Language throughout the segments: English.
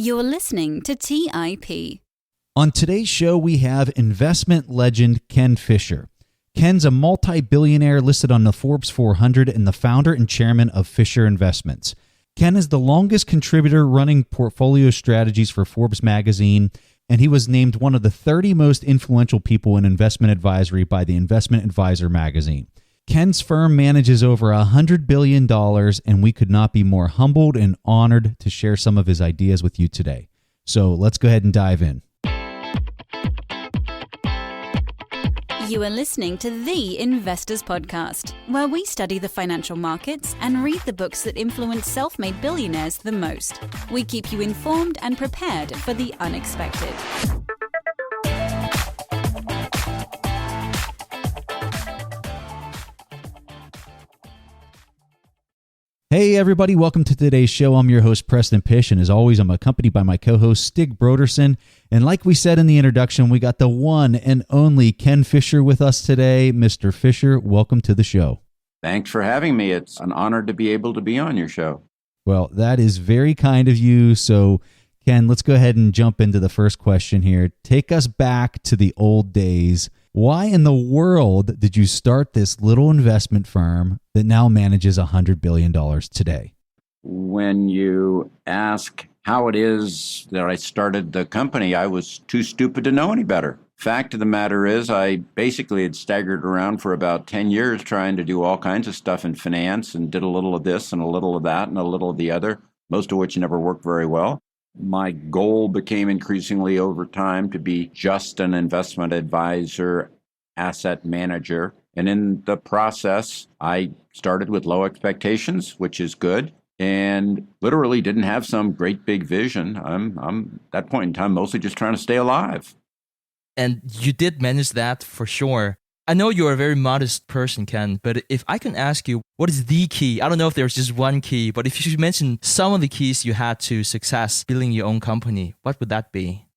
You're listening to TIP. On today's show, we have investment legend Ken Fisher. Ken's a multi-billionaire listed on the Forbes 400 and the founder and chairman of Fisher Investments. Ken is the longest contributor running portfolio strategies for Forbes magazine, and he was named one of the 30 most influential people in investment advisory by the Investment Advisor magazine. Ken's firm manages over $100 billion, and we could not be more humbled and honored to share some of his ideas with you today. So let's go ahead and dive in. You are listening to The Investors Podcast, where we study the financial markets and read the books that influence self-made billionaires the most. We keep you informed and prepared for the unexpected. Hey everybody, welcome to today's show. I'm your host, Preston Pish, and as always, I'm accompanied by my co-host, Stig Broderson. And like we said in the introduction, we got the one and only Ken Fisher with us today. Mr. Fisher, welcome to the show. Thanks for having me. It's an honor to be able to be on your show. Well, that is very kind of you. So, Ken, let's go ahead and jump into the first question here. Take us back to the old days. Why in the world did you start this little investment firm that now manages $100 billion today? When you ask how it is that I started the company, I was too stupid to know any better. Fact of the matter is, I basically had staggered around for about 10 years trying to do all kinds of stuff in finance and did a little of this and a little of that and a little of the other, most of which never worked very well. My goal became increasingly over time to be just an investment advisor, asset manager. And in the process, I started with low expectations, which is good, and literally didn't have some great big vision. I'm at that point in time mostly just trying to stay alive. And you did manage that for sure. I know you're a very modest person, Ken, but if I can ask you, what is the key? I don't know if there's just one key, but if you should mention some of the keys you had to success building your own company, what would that be?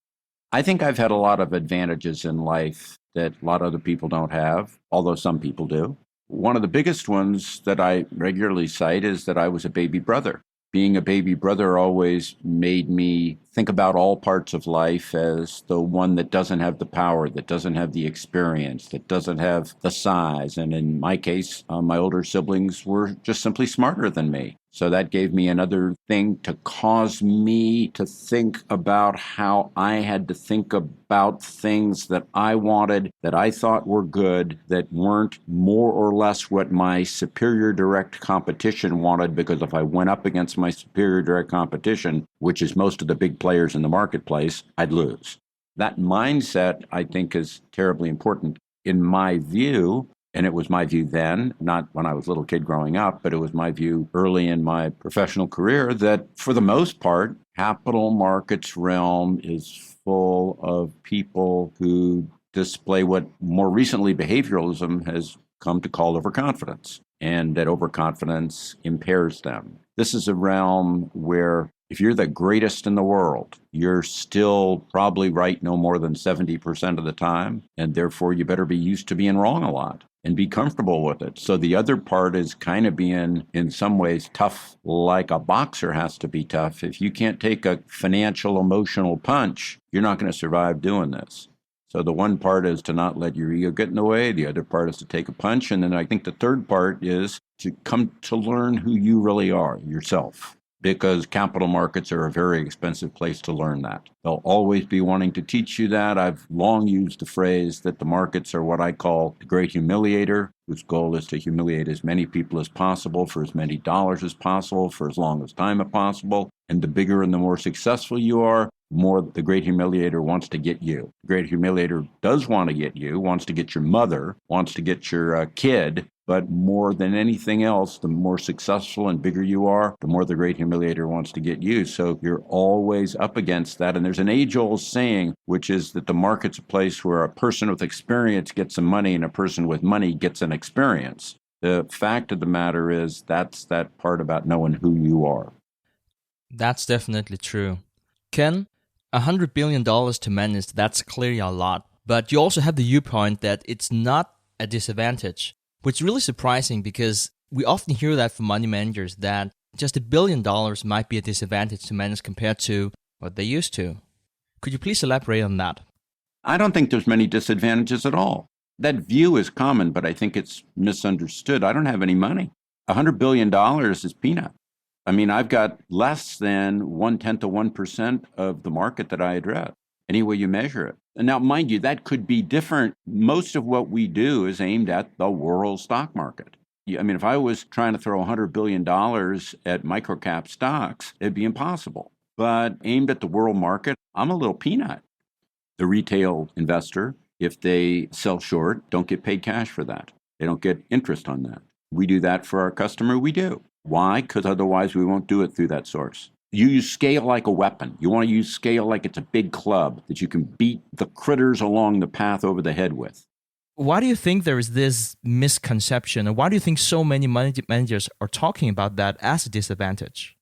I think I've had a lot of advantages in life that a lot of other people don't have, although some people do. One of the biggest ones that I regularly cite is that I was a baby brother. Being a baby brother always made me think about all parts of life as the one that doesn't have the power, that doesn't have the experience, that doesn't have the size. And in my case, my older siblings were just simply smarter than me. So that gave me another thing to cause me to think about how I had to think about things that I wanted, that I thought were good, that weren't more or less what my superior direct competition wanted, because if I went up against my superior direct competition, which is most of the big players in the marketplace, I'd lose. That mindset, I think, is terribly important. In my view, and it was my view then, not when I was a little kid growing up, but it was my view early in my professional career that for the most part, capital markets realm is full of people who display what more recently behavioralism has come to call overconfidence, and that overconfidence impairs them. This is a realm where if you're the greatest in the world, you're still probably right no more than 70% of the time, and therefore you better be used to being wrong a lot and be comfortable with it. So the other part is kind of being, in some ways, tough like a boxer has to be tough. If you can't take a financial, emotional punch, you're not going to survive doing this. So the one part is to not let your ego get in the way. The other part is to take a punch. And then I think the third part is to come to learn who you really are, yourself. Because capital markets are a very expensive place to learn that. They'll always be wanting to teach you that. I've long used the phrase that the markets are what I call the great humiliator, whose goal is to humiliate as many people as possible for as many dollars as possible for as long as time as possible. And the bigger and the more successful you are, the more the great humiliator wants to get you. The great humiliator does want to get you, wants to get your mother, wants to get your kid. But more than anything else, the more successful and bigger you are, the more the great humiliator wants to get you. So you're always up against that. And there's an age-old saying, which is that the market's a place where a person with experience gets some money and a person with money gets an experience. The fact of the matter is that's that part about knowing who you are. That's definitely true. Ken, $100 billion to manage, that's clearly a lot. But you also have the viewpoint that it's not a disadvantage, which is really surprising because we often hear that from money managers that just $1 billion might be a disadvantage to manage compared to What they used to. Could you please elaborate on that? I don't think there's many disadvantages at all. That view is common, but I think it's misunderstood. I don't have any money. $100 billion is peanut. I mean, I've got less than 0.1% of the market that I address, any way you measure it. And now, mind you, that could be different. Most of what we do is aimed at the world stock market. I mean, if I was trying to throw $100 billion at microcap stocks, it'd be impossible. But aimed at the world market, I'm a little peanut. The retail investor, if they sell short, don't get paid cash for that. They don't get interest on that. We do that for our customer, we do. Why? Because otherwise we won't do it through that source. You use scale like a weapon. You want to use scale like it's a big club that you can beat the critters along the path over the head with. Why do you think there is this misconception? And why do you think so many managers are talking about that as a disadvantage?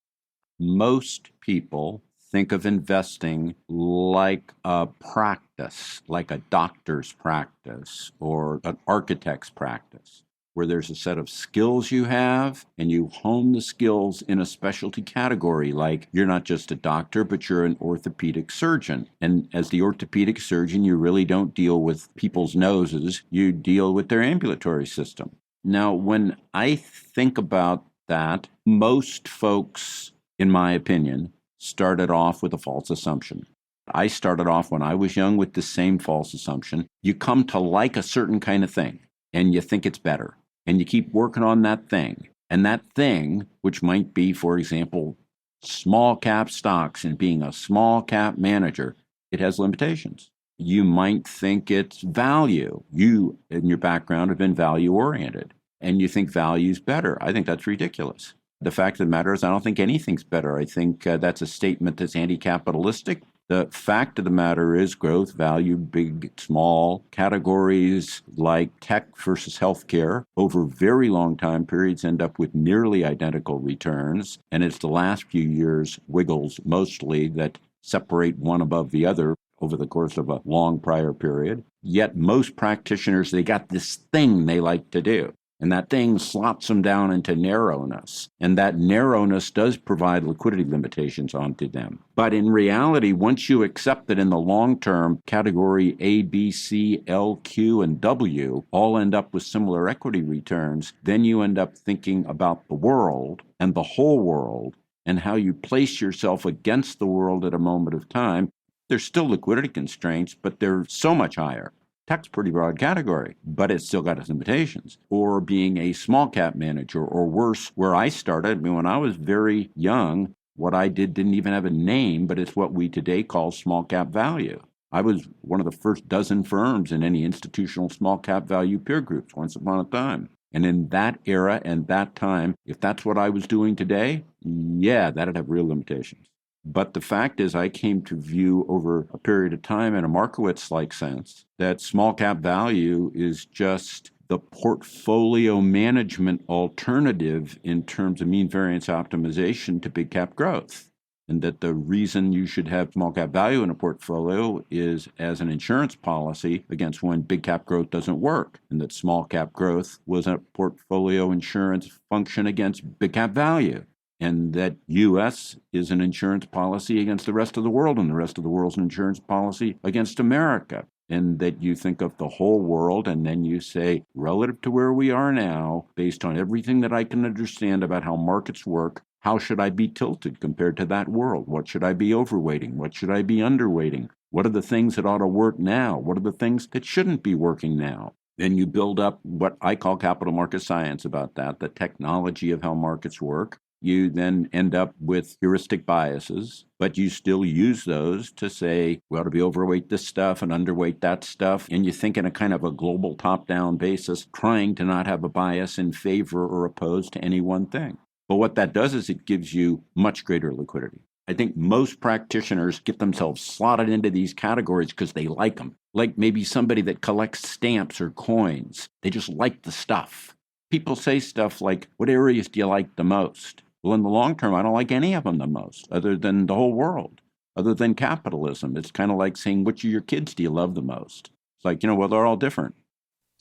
Most people think of investing like a practice, like a doctor's practice or an architect's practice, where there's a set of skills you have and you hone the skills in a specialty category, like you're not just a doctor, but you're an orthopedic surgeon. And as the orthopedic surgeon, you really don't deal with people's noses, you deal with their ambulatory system. Now, when I think about that, most folks, in my opinion, started off with a false assumption. I started off when I was young with the same false assumption. You come to like a certain kind of thing and you think it's better. And you keep working on that thing. And that thing, which might be, for example, small cap stocks and being a small cap manager, it has limitations. You might think it's value. You, in your background, have been value oriented. And you think value's better. I think that's ridiculous. The fact of the matter is I don't think anything's better. I think that's a statement that's anti-capitalistic. The fact of the matter is growth, value, big, small categories like tech versus healthcare over very long time periods end up with nearly identical returns. And it's the last few years, wiggles mostly, that separate one above the other over the course of a long prior period. Yet most practitioners, they got this thing they like to do. And that thing slots them down into narrowness. And that narrowness does provide liquidity limitations onto them. But in reality, once you accept that in the long term, category A, B, C, L, Q, and W all end up with similar equity returns, then you end up thinking about the world and the whole world and how you place yourself against the world at a moment of time. There's still liquidity constraints, but they're so much higher. Tech's a pretty broad category, but it's still got its limitations. Or being a small cap manager, or worse, where I started. I mean, when I was very young, what I did didn't even have a name, but it's what we today call small cap value. I was one of the first dozen firms in any institutional small cap value peer groups once upon a time. And in that era and that time, if that's what I was doing today, yeah, that'd have real limitations. But the fact is, I came to view over a period of time in a Markowitz-like sense that small cap value is just the portfolio management alternative in terms of mean variance optimization to big cap growth. And that the reason you should have small cap value in a portfolio is as an insurance policy against when big cap growth doesn't work. And that small cap growth was a portfolio insurance function against big cap value. And that U.S. is an insurance policy against the rest of the world, and the rest of the world's an insurance policy against America. And that you think of the whole world, and then you say, relative to where we are now, based on everything that I can understand about how markets work, how should I be tilted compared to that world? What should I be overweighting? What should I be underweighting? What are the things that ought to work now? What are the things that shouldn't be working now? Then you build up what I call capital market science about that, the technology of how markets work. You then end up with heuristic biases, but you still use those to say, we ought to be overweight this stuff and underweight that stuff. And you think in a kind of a global top-down basis, trying to not have a bias in favor or opposed to any one thing. But what that does is it gives you much greater liquidity. I think most practitioners get themselves slotted into these categories because they like them. Like maybe somebody that collects stamps or coins. They just like the stuff. People say stuff like, what areas do you like the most? Well, in the long term, I don't like any of them the most, other than the whole world, other than capitalism. It's kind of like saying, which of your kids do you love the most? It's like, well, they're all different.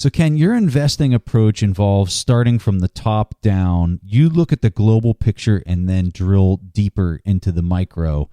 So, Ken, your investing approach involves starting from the top down. You look at the global picture and then drill deeper into the micro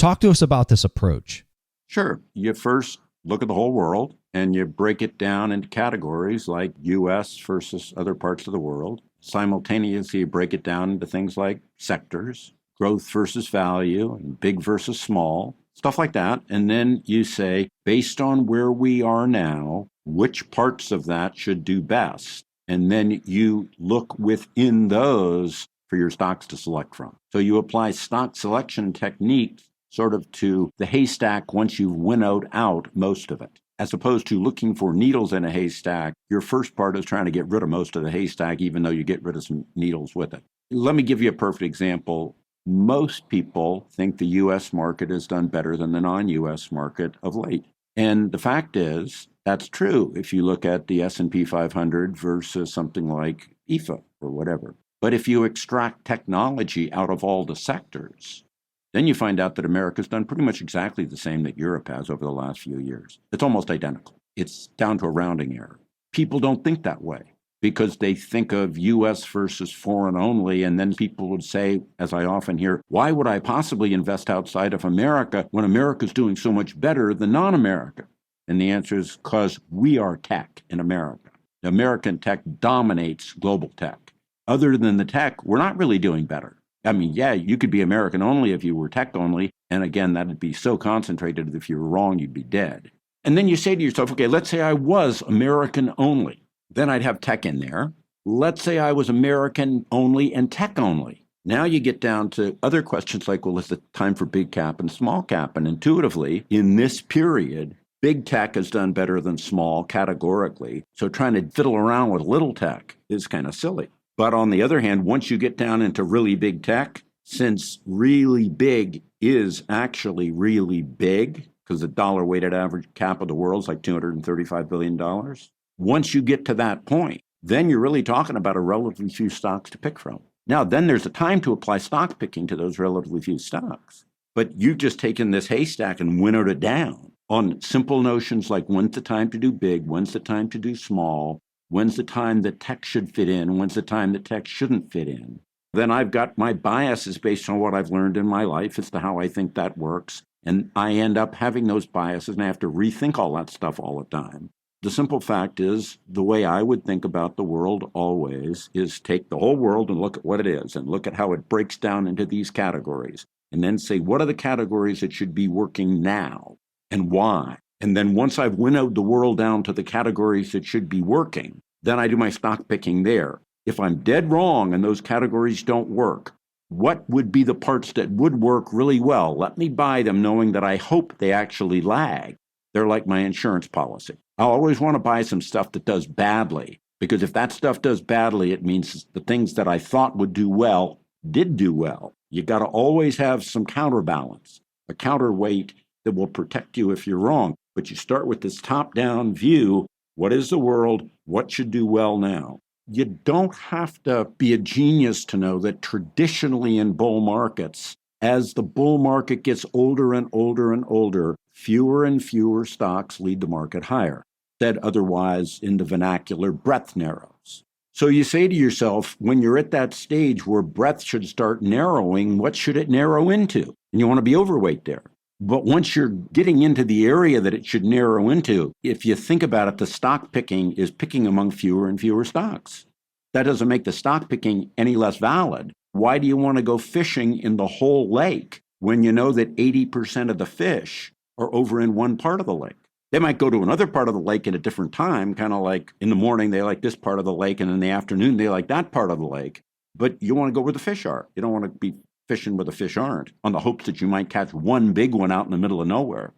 Talk to us about this approach. Sure. You first look at the whole world and you break it down into categories like US versus other parts of the world. Simultaneously, you break it down into things like sectors, growth versus value, and big versus small, stuff like that. And then you say, based on where we are now, which parts of that should do best? And then you look within those for your stocks to select from. So you apply stock selection techniques sort of to the haystack once you've winnowed out most of it. As opposed to looking for needles in a haystack, your first part is trying to get rid of most of the haystack, even though you get rid of some needles with it. Let me give you a perfect example. Most people think the U.S. market has done better than the non-U.S. market of late. And the fact is, that's true if you look at the S&P 500 versus something like IFA or whatever. But if you extract technology out of all the sectors, then you find out that America's done pretty much exactly the same that Europe has over the last few years. It's almost identical. It's down to a rounding error. People don't think that way because they think of U.S. versus foreign only, and then people would say, as I often hear, why would I possibly invest outside of America when America's doing so much better than non-America? And the answer is because we are tech in America. The American tech dominates global tech. Other than the tech, we're not really doing better. I mean, yeah, you could be American only if you were tech only. And again, that'd be so concentrated that if you were wrong, you'd be dead. And then you say to yourself, okay, let's say I was American only. Then I'd have tech in there. Let's say I was American only and tech only. Now you get down to other questions like, well, is it time for big cap and small cap? And intuitively, in this period, big tech has done better than small categorically. So trying to fiddle around with little tech is kind of silly. But on the other hand, once you get down into really big tech, since really big is actually really big, because the dollar weighted average cap of the world is like $235 billion. Once you get to that point, then you're really talking about a relatively few stocks to pick from. Now, then there's a time to apply stock picking to those relatively few stocks. But you've just taken this haystack and winnowed it down on simple notions like when's the time to do big, when's the time to do small, when's the time that tech should fit in, when's the time that tech shouldn't fit in. Then I've got my biases based on what I've learned in my life as to how I think that works. And I end up having those biases and I have to rethink all that stuff all the time. The simple fact is, the way I would think about the world always is take the whole world and look at what it is and look at how it breaks down into these categories. And then say, what are the categories that should be working now and why? And then once I've winnowed the world down to the categories that should be working, then I do my stock picking there. If I'm dead wrong and those categories don't work, what would be the parts that would work really well? Let me buy them knowing that I hope they actually lag. They're like my insurance policy. I always want to buy some stuff that does badly, because if that stuff does badly, it means the things that I thought would do well did do well. You got to always have some counterbalance, a counterweight that will protect you if you're wrong. But you start with this top-down view. What is the world? What should do well now? You don't have to be a genius to know that traditionally in bull markets, as the bull market gets older and older and older, fewer and fewer stocks lead the market higher. Said otherwise, in the vernacular, breadth narrows. So you say to yourself, when you're at that stage where breadth should start narrowing, what should it narrow into? And you want to be overweight there. But once you're getting into the area that it should narrow into, if you think about it, the stock picking is picking among fewer and fewer stocks. That doesn't make the stock picking any less valid. Why do you want to go fishing in the whole lake when you know that 80% of the fish are over in one part of the lake? They might go to another part of the lake at a different time, kind of like in the morning they like this part of the lake, and in the afternoon they like that part of the lake. But you want to go where the fish are. You don't want to be fishing where the fish aren't, on the hopes that you might catch one big one out in the middle of nowhere.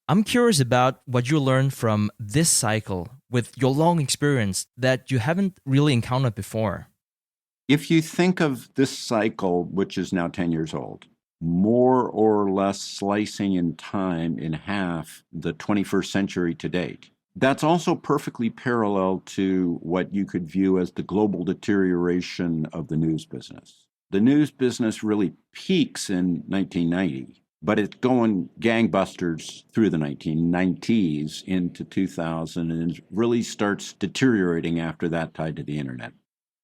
I'm curious about what you learned from this cycle with your long experience that you haven't really encountered before. If you think of this cycle, which is now 10 years old, more or less slicing in time in half the 21st century to date, that's also perfectly parallel to what you could view as the global deterioration of the news business. The news business really peaks in 1990, but it's going gangbusters through the 1990s into 2000 and really starts deteriorating after that, tied to the internet.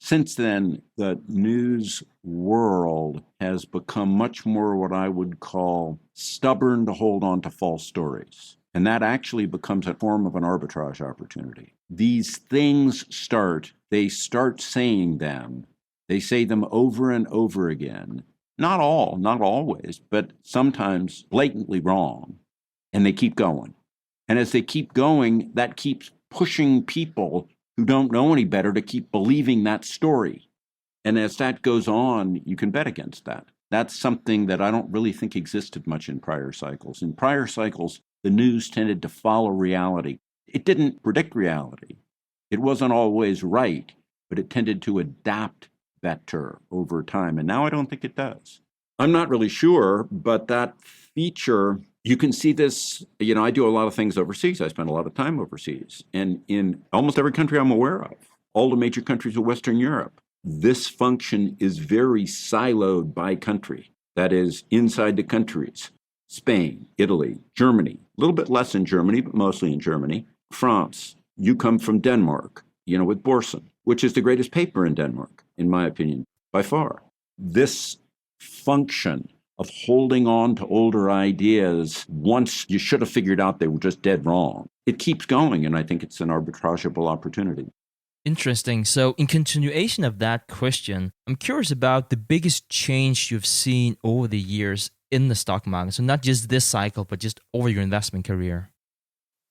Since then, the news world has become much more what I would call stubborn to hold on to false stories. And that actually becomes a form of an arbitrage opportunity. These things they start saying them. They say them over and over again. Not always, but sometimes blatantly wrong. And they keep going. And as they keep going, that keeps pushing people who don't know any better to keep believing that story. And as that goes on, you can bet against that. That's something that I don't really think existed much in prior cycles. In prior cycles, the news tended to follow reality. It didn't predict reality. It wasn't always right, but it tended to adapt better over time. And now I don't think it does. I'm not really sure, but that feature, you can see this, I do a lot of things overseas. I spend a lot of time overseas. And in almost every country I'm aware of, all the major countries of Western Europe, this function is very siloed by country. That is, inside the countries. Spain, Italy, Germany, a little bit less in Germany, but mostly in Germany. France, you come from Denmark, with Borsen, which is the greatest paper in Denmark, in my opinion, by far. This function of holding on to older ideas once you should have figured out they were just dead wrong, it keeps going, and I think it's an arbitrageable opportunity. Interesting. So in continuation of that question, I'm curious about the biggest change you've seen over the years in the stock market. So not just this cycle, but just over your investment career.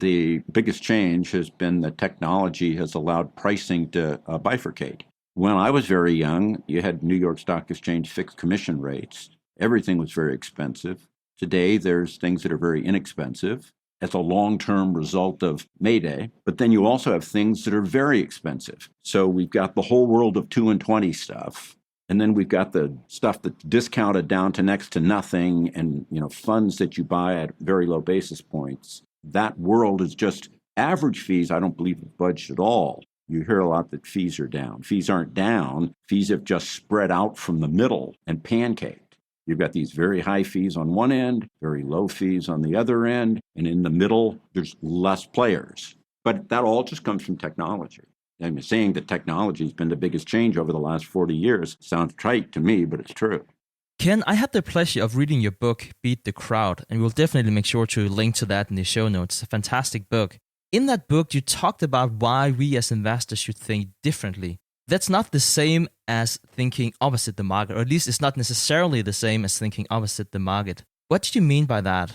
The biggest change has been that technology has allowed pricing to bifurcate. When I was very young, you had New York Stock Exchange fixed commission rates. Everything was very expensive. Today, there's things that are very inexpensive as a long-term result of Mayday. But then you also have things that are very expensive. So we've got the whole world of 2 and 20 stuff. And then we've got the stuff that's discounted down to next to nothing and, funds that you buy at very low basis points. That world is just average fees. I don't believe have budged at all. You hear a lot that fees are down. Fees aren't down. Fees have just spread out from the middle and pancaked. You've got these very high fees on one end, very low fees on the other end, and in the middle, there's less players. But that all just comes from technology. I'm saying that technology has been the biggest change over the last 40 years. Sounds trite to me, but it's true. Ken, I had the pleasure of reading your book, Beat the Crowd, and we'll definitely make sure to link to that in the show notes. It's a fantastic book. In that book, you talked about why we as investors should think differently. That's not the same as thinking opposite the market, or at least it's not necessarily the same as thinking opposite the market. What did you mean by that?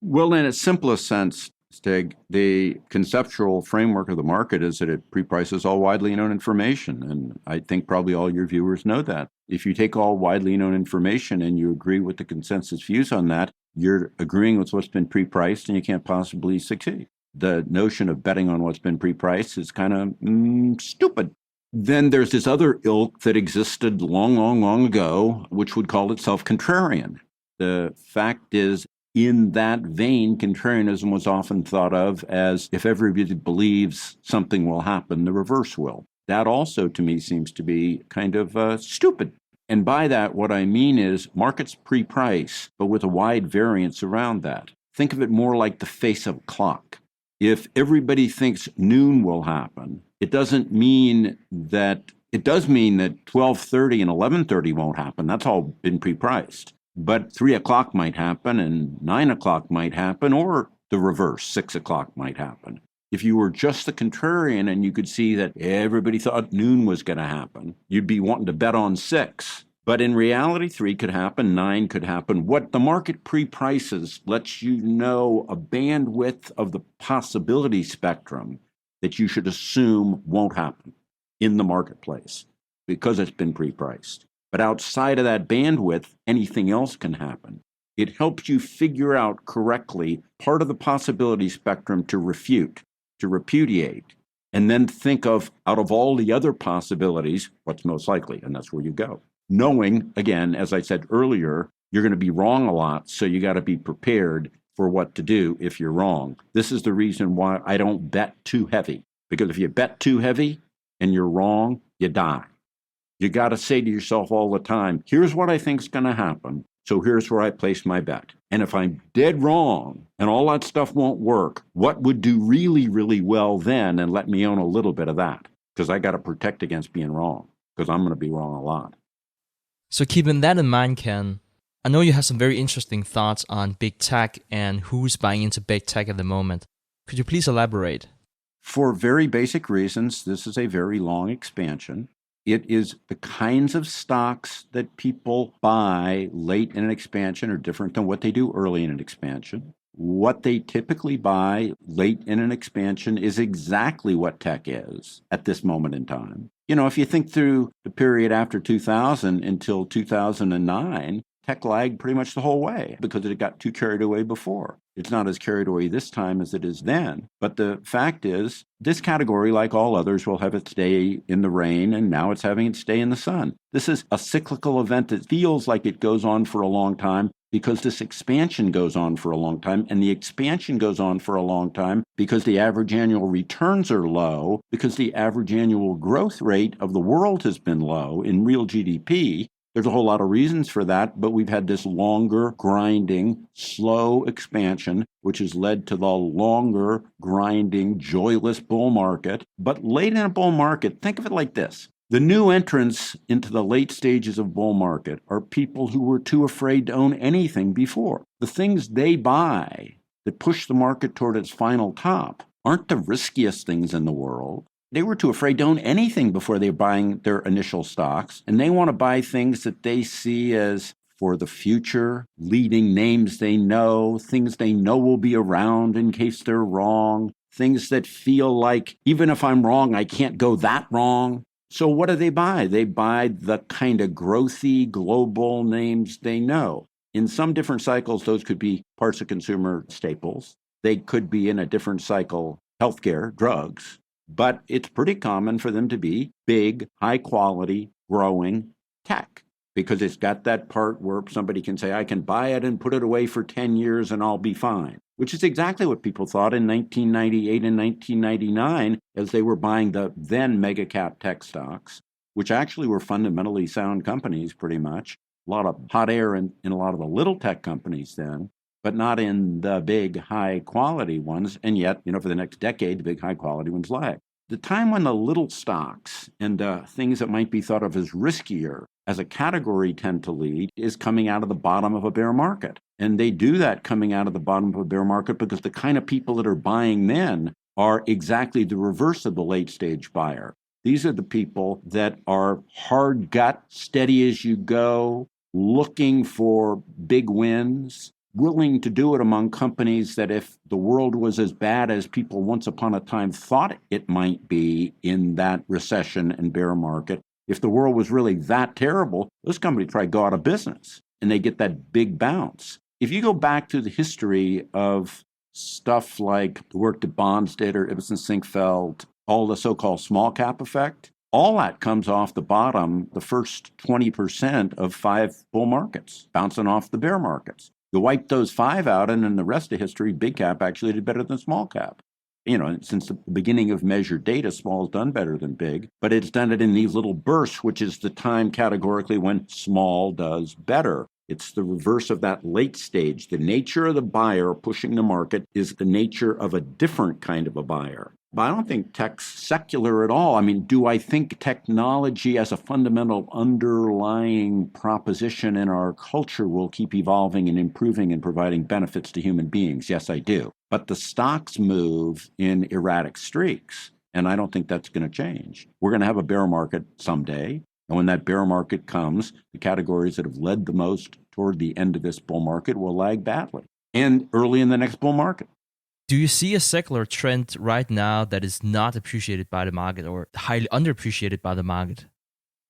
Well, in its simplest sense, Stig, the conceptual framework of the market is that it pre-prices all widely known information. And I think probably all your viewers know that. If you take all widely known information and you agree with the consensus views on that, you're agreeing with what's been pre-priced and you can't possibly succeed. The notion of betting on what's been pre-priced is kind of stupid. Then there's this other ilk that existed long ago, which would call itself contrarian. The fact is, in that vein, contrarianism was often thought of as if everybody believes something will happen, the reverse will. That also, to me, seems to be kind of stupid. And by that, what I mean is markets pre-price, but with a wide variance around that. Think of it more like the face of a clock. If everybody thinks noon will happen, it does mean that 12:30 and 11:30 won't happen. That's all been pre-priced. But 3 o'clock might happen and 9 o'clock might happen, or the reverse, 6 o'clock might happen. If you were just the contrarian and you could see that everybody thought noon was going to happen, you'd be wanting to bet on 6. But in reality, 3 could happen, 9 could happen. What the market pre-prices lets you know a bandwidth of the possibility spectrum that you should assume won't happen in the marketplace because it's been pre-priced. But outside of that bandwidth, anything else can happen. It helps you figure out correctly part of the possibility spectrum to refute, to repudiate, and then think of, out of all the other possibilities, what's most likely, and that's where you go. Knowing, again, as I said earlier, you're going to be wrong a lot, so you got to be prepared for what to do if you're wrong. This is the reason why I don't bet too heavy, because if you bet too heavy and you're wrong, you die. You got to say to yourself all the time, here's what I think is going to happen, so here's where I place my bet. And if I'm dead wrong and all that stuff won't work, what would do really, really well then, and let me own a little bit of that, because I got to protect against being wrong. because I'm going to be wrong a lot. So keeping that in mind, Ken, I know you have some very interesting thoughts on big tech and who's buying into big tech at the moment. Could you please elaborate? For very basic reasons, this is a very long expansion. It is the kinds of stocks that people buy late in an expansion are different than what they do early in an expansion. What they typically buy late in an expansion is exactly what tech is at this moment in time. If you think through the period after 2000 until 2009, tech lagged pretty much the whole way because it got too carried away before. It's not as carried away this time as it is then. But the fact is, this category, like all others, will have its day in the rain, and now it's having its day in the sun. This is a cyclical event that feels like it goes on for a long time because this expansion goes on for a long time, and the expansion goes on for a long time because the average annual returns are low, because the average annual growth rate of the world has been low in real GDP. There's a whole lot of reasons for that, but we've had this longer, grinding, slow expansion, which has led to the longer, grinding, joyless bull market. But late in a bull market, think of it like this. The new entrants into the late stages of bull market are people who were too afraid to own anything before. The things they buy that push the market toward its final top aren't the riskiest things in the world. They were too afraid to own anything before they were buying their initial stocks, and they want to buy things that they see as for the future, leading names they know, things they know will be around in case they're wrong, things that feel like, even if I'm wrong, I can't go that wrong. So what do? They buy the kind of growthy global names they know. In some different cycles, those could be parts of consumer staples. They could be in a different cycle, healthcare, drugs. But it's pretty common for them to be big, high quality, growing tech because it's got that part where somebody can say, I can buy it and put it away for 10 years and I'll be fine, which is exactly what people thought in 1998 and 1999 as they were buying the then mega cap tech stocks, which actually were fundamentally sound companies pretty much. A lot of hot air in a lot of the little tech companies then, but not in the big high-quality ones. And yet, for the next decade, the big high-quality ones lag. The time when the little stocks and things that might be thought of as riskier as a category tend to lead is coming out of the bottom of a bear market. And they do that coming out of the bottom of a bear market because the kind of people that are buying then are exactly the reverse of the late-stage buyer. These are the people that are hard gut, steady as you go, looking for big wins, willing to do it among companies that if the world was as bad as people once upon a time thought it might be in that recession and bear market, if the world was really that terrible, those companies probably go out of business and they get that big bounce. If you go back to the history of stuff like the work that Bonds did or Ibsen Sinkfeld, all the so-called small cap effect, all that comes off the bottom, the first 20% of 5 bull markets, bouncing off the bear markets. You wipe those 5 out, and in the rest of history, big cap actually did better than small cap. Since the beginning of measured data, small's done better than big, but it's done it in these little bursts, which is the time categorically when small does better. It's the reverse of that late stage. The nature of the buyer pushing the market is the nature of a different kind of a buyer. But I don't think tech's secular at all. Do I think technology as a fundamental underlying proposition in our culture will keep evolving and improving and providing benefits to human beings? Yes, I do. But the stocks move in erratic streaks, and I don't think that's going to change. We're going to have a bear market someday. And when that bear market comes, the categories that have led the most toward the end of this bull market will lag badly and early in the next bull market. Do you see a secular trend right now that is not appreciated by the market or highly underappreciated by the market?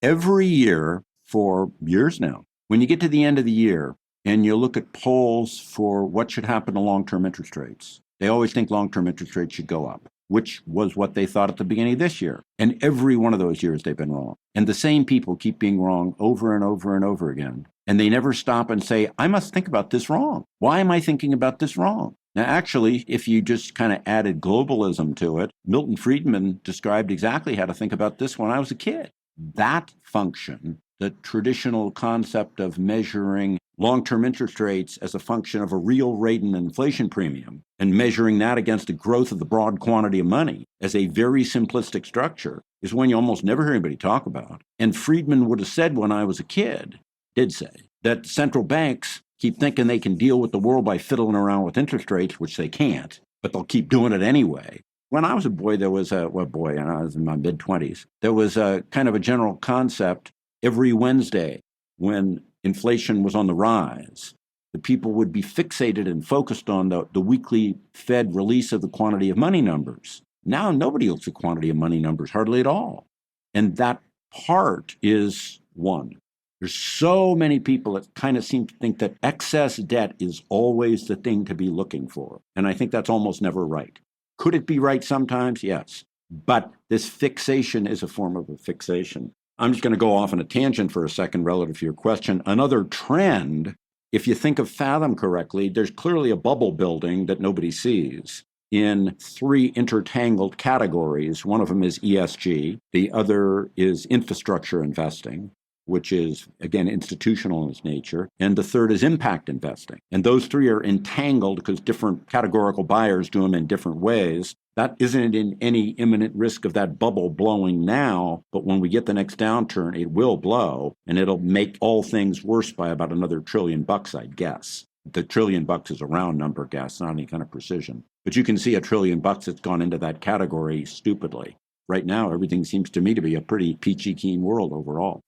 Every year for years now, when you get to the end of the year and you look at polls for what should happen to long-term interest rates, they always think long-term interest rates should go up, which was what they thought at the beginning of this year. And every one of those years they've been wrong. And the same people keep being wrong over and over and over again. And they never stop and say, I must think about this wrong. Why am I thinking about this wrong? Now, actually, if you just kind of added globalism to it, Milton Friedman described exactly how to think about this when I was a kid. That function, the traditional concept of measuring long-term interest rates as a function of a real rate and inflation premium and measuring that against the growth of the broad quantity of money as a very simplistic structure is one you almost never hear anybody talk about. And Friedman would have said when I was a kid, did say, that central banks keep thinking they can deal with the world by fiddling around with interest rates, which they can't, but they'll keep doing it anyway. When I was a boy, and I was in my mid-20s, there was a kind of a general concept every Wednesday when inflation was on the rise. The people would be fixated and focused on the weekly Fed release of the quantity of money numbers. Now nobody looks at quantity of money numbers, hardly at all. And that part is one. There's so many people that kind of seem to think that excess debt is always the thing to be looking for. And I think that's almost never right. Could it be right sometimes? Yes. But this fixation is a form of a fixation. I'm just going to go off on a tangent for a second relative to your question. Another trend, if you think of Fathom correctly, there's clearly a bubble building that nobody sees in three intertangled categories. One of them is ESG. The other is infrastructure investing, which is, again, institutional in its nature. And the third is impact investing. And those three are entangled because different categorical buyers do them in different ways. That isn't in any imminent risk of that bubble blowing now, but when we get the next downturn, it will blow, and it'll make all things worse by about another $1 trillion, I'd guess. The $1 trillion is a round number, guess, not any kind of precision. But you can see $1 trillion that's gone into that category stupidly. Right now, everything seems to me to be a pretty peachy keen world overall.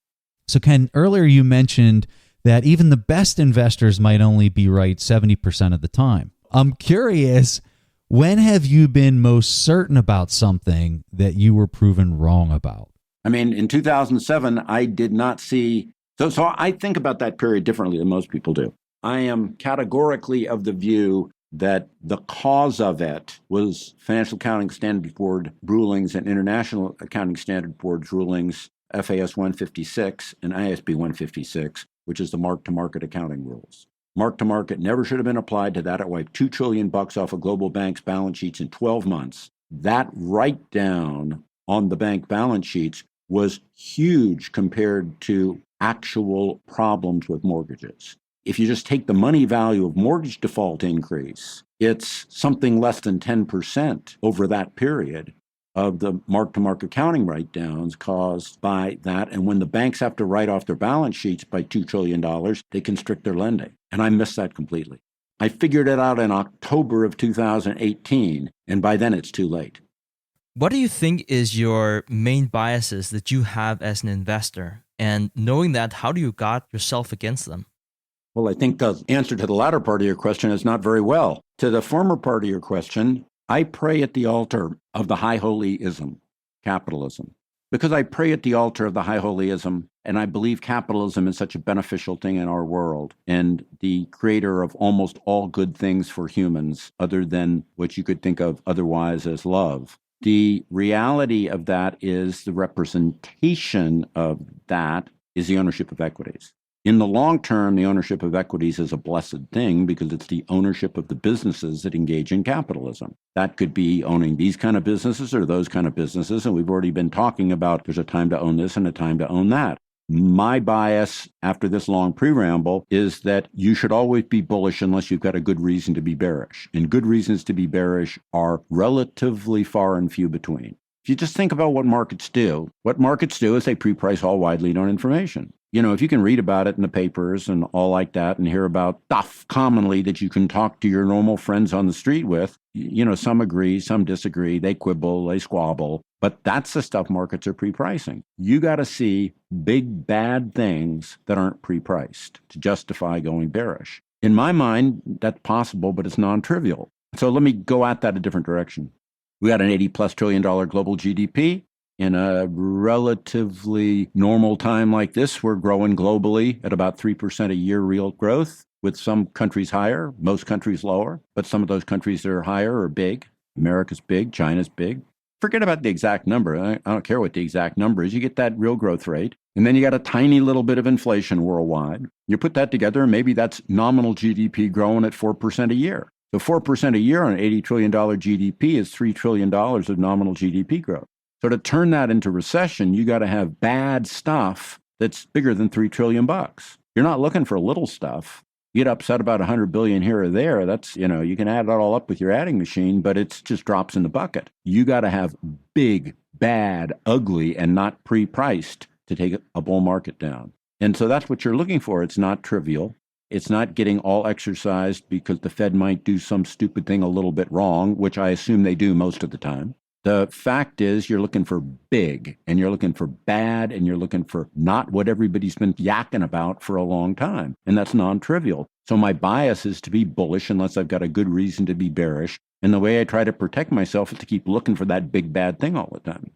So Ken, earlier you mentioned that even the best investors might only be right 70% of the time. I'm curious, when have you been most certain about something that you were proven wrong about? I mean, in 2007, I did not see... So I think about that period differently than most people do. I am categorically of the view that the cause of it was Financial Accounting Standards Board rulings and International Accounting Standards Board rulings, FAS 156 and ISB 156, which is the mark-to-market accounting rules. Mark-to-market never should have been applied to that. It wiped $2 trillion off of global banks' balance sheets in 12 months. That write-down on the bank balance sheets was huge compared to actual problems with mortgages. If you just take the money value of mortgage default increase, it's something less than 10% over that period of the mark-to-market accounting write-downs caused by that. And when the banks have to write off their balance sheets by $2 trillion, they constrict their lending. And I missed that completely. I figured it out in October of 2018, and by then it's too late. What do you think is your main biases that you have as an investor? And knowing that, how do you guard yourself against them? Well, I think the answer to the latter part of your question is not very well. To the former part of your question, I pray at the altar of the high holyism, capitalism. Because I pray at the altar of the high holyism, and I believe capitalism is such a beneficial thing in our world, and the creator of almost all good things for humans, other than what you could think of otherwise as love. The reality of that is the representation of that is the ownership of equities. In the long term, the ownership of equities is a blessed thing because it's the ownership of the businesses that engage in capitalism. That could be owning these kind of businesses or those kind of businesses. And we've already been talking about there's a time to own this and a time to own that. My bias after this long preamble is that you should always be bullish unless you've got a good reason to be bearish. And good reasons to be bearish are relatively far and few between. If you just think about what markets do is they pre-price all widely known information. You know, if you can read about it in the papers and all like that and hear about stuff commonly that you can talk to your normal friends on the street with, you know, some agree, some disagree, they quibble, they squabble, but that's the stuff markets are pre-pricing. You got to see big bad things that aren't pre-priced to justify going bearish. In my mind, that's possible, but it's non-trivial. So let me go at that a different direction. We got an $80+ trillion global GDP. In a relatively normal time like this, we're growing globally at about 3% a year real growth, with some countries higher, most countries lower. But some of those countries that are higher are big. America's big, China's big. Forget about the exact number. I don't care what the exact number is. You get that real growth rate. And then you got a tiny little bit of inflation worldwide. You put that together, and maybe that's nominal GDP growing at 4% a year. So 4% a year on an $80 trillion GDP is $3 trillion of nominal GDP growth. So to turn that into recession, you got to have bad stuff that's bigger than $3 trillion. You're not looking for little stuff. You get upset about 100 billion here or there. That's, you can add it all up with your adding machine, but it's just drops in the bucket. You got to have big, bad, ugly, and not pre-priced to take a bull market down. And so that's what you're looking for. It's not trivial. It's not getting all exercised because the Fed might do some stupid thing a little bit wrong, which I assume they do most of the time. The fact is you're looking for big, and you're looking for bad, and you're looking for not what everybody's been yakking about for a long time. And that's non-trivial. So my bias is to be bullish unless I've got a good reason to be bearish. And the way I try to protect myself is to keep looking for that big bad thing all the time.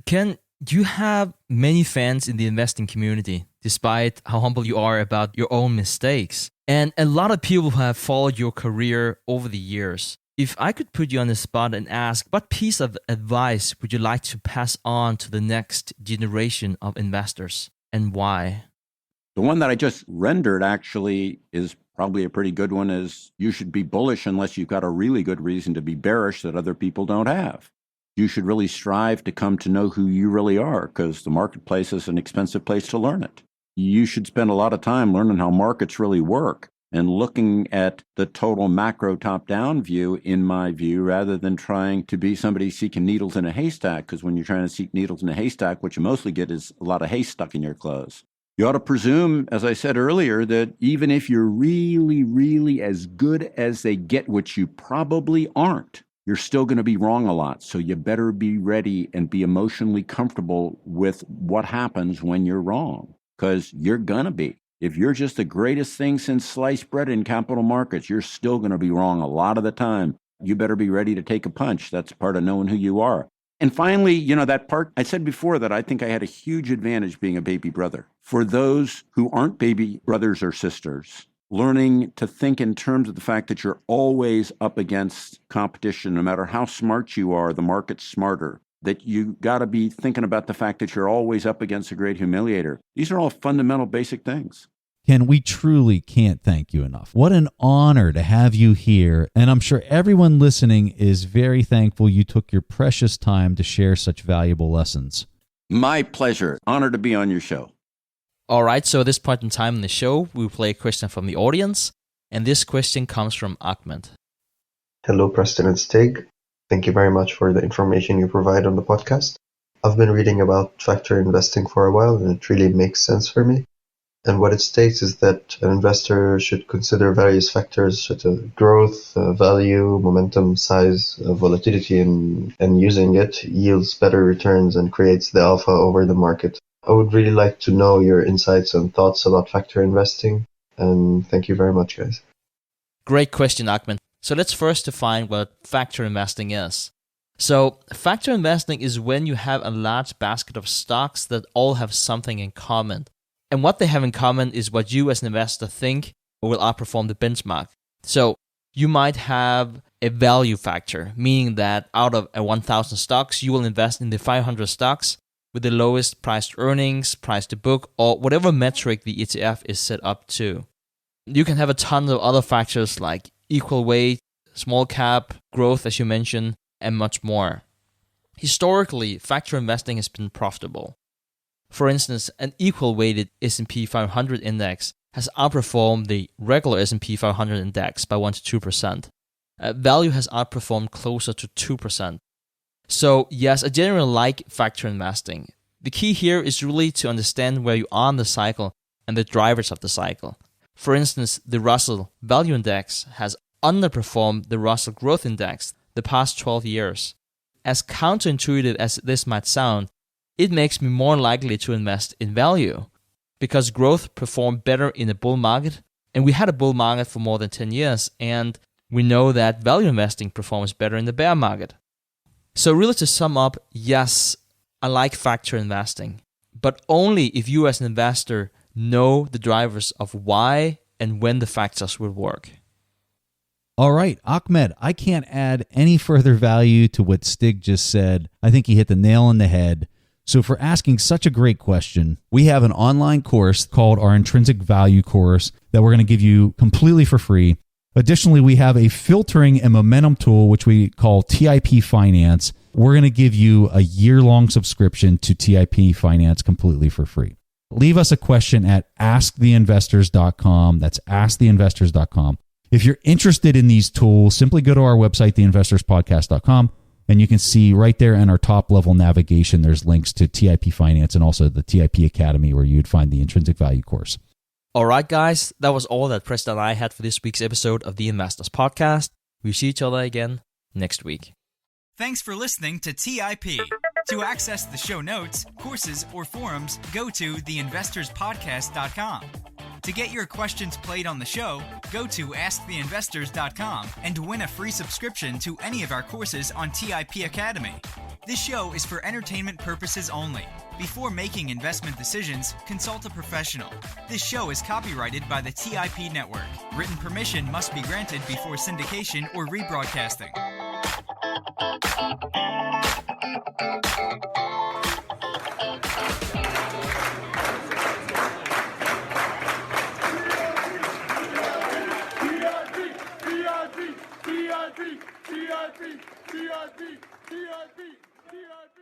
Ken, you have many fans in the investing community, despite how humble you are about your own mistakes. And a lot of people have followed your career over the years. If I could put you on the spot and ask, what piece of advice would you like to pass on to the next generation of investors, and why? The one that I just rendered actually is probably a pretty good one, is you should be bullish unless you've got a really good reason to be bearish that other people don't have. You should really strive to come to know who you really are, because the marketplace is an expensive place to learn it. You should spend a lot of time learning how markets really work and looking at the total macro top-down view, in my view, rather than trying to be somebody seeking needles in a haystack, because when you're trying to seek needles in a haystack, what you mostly get is a lot of hay stuck in your clothes. You ought to presume, as I said earlier, that even if you're really, really as good as they get, which you probably aren't, you're still going to be wrong a lot. So you better be ready and be emotionally comfortable with what happens when you're wrong, because you're going to be. If you're just the greatest thing since sliced bread in capital markets, you're still going to be wrong a lot of the time. You better be ready to take a punch. That's part of knowing who you are. And finally, that part, I said before that I think I had a huge advantage being a baby brother. For those who aren't baby brothers or sisters, learning to think in terms of the fact that you're always up against competition, no matter how smart you are, the market's smarter. That you got to be thinking about the fact that you're always up against a great humiliator. These are all fundamental basic things. Ken, we truly can't thank you enough. What an honor to have you here. And I'm sure everyone listening is very thankful you took your precious time to share such valuable lessons. My pleasure. Honor to be on your show. All right, so at this point in time in the show, we'll play a question from the audience. And this question comes from Ahmed. Hello, Preston and Stig. Thank you very much for the information you provide on the podcast. I've been reading about factor investing for a while, and it really makes sense for me. And what it states is that an investor should consider various factors such as growth, value, momentum, size, volatility, and using it yields better returns and creates the alpha over the market. I would really like to know your insights and thoughts about factor investing. And thank you very much, guys. Great question, Ahmed. So let's first define what factor investing is. So factor investing is when you have a large basket of stocks that all have something in common. And what they have in common is what you as an investor think will outperform the benchmark. So you might have a value factor, meaning that out of 1,000 stocks, you will invest in the 500 stocks with the lowest price to earnings, price to book, or whatever metric the ETF is set up to. You can have a ton of other factors like equal weight, small cap, growth, as you mentioned, and much more. Historically, factor investing has been profitable. For instance, an equal-weighted S&P 500 index has outperformed the regular S&P 500 index by 1 to 2%. Value has outperformed closer to 2%. So yes, I generally like factor investing. The key here is really to understand where you are in the cycle and the drivers of the cycle. For instance, the Russell Value Index has underperformed the Russell Growth Index the past 12 years. As counterintuitive as this might sound, it makes me more likely to invest in value because growth performed better in a bull market, and we had a bull market for more than 10 years, and we know that value investing performs better in the bear market. So really to sum up, yes, I like factor investing, but only if you as an investor know the drivers of why and when the factors will work. All right, Ahmed, I can't add any further value to what Stig just said. I think he hit the nail on the head. So for asking such a great question, we have an online course called our Intrinsic Value course that we're going to give you completely for free. Additionally, we have a filtering and momentum tool, which we call TIP Finance. We're going to give you a year-long subscription to TIP Finance completely for free. leave us a question at asktheinvestors.com. That's asktheinvestors.com. If you're interested in these tools, simply go to our website, theinvestorspodcast.com, and you can see right there in our top level navigation, there's links to TIP Finance and also the TIP Academy where you'd find the intrinsic value course. All right, guys, that was all that Preston and I had for this week's episode of the Investors Podcast. We'll see each other again next week. Thanks for listening to TIP. To access the show notes, courses, or forums, go to theinvestorspodcast.com. To get your questions played on the show, go to asktheinvestors.com and win a free subscription to any of our courses on TIP Academy. This show is for entertainment purposes only. Before making investment decisions, consult a professional. This show is copyrighted by the TIP Network. Written permission must be granted before syndication or rebroadcasting. TIP.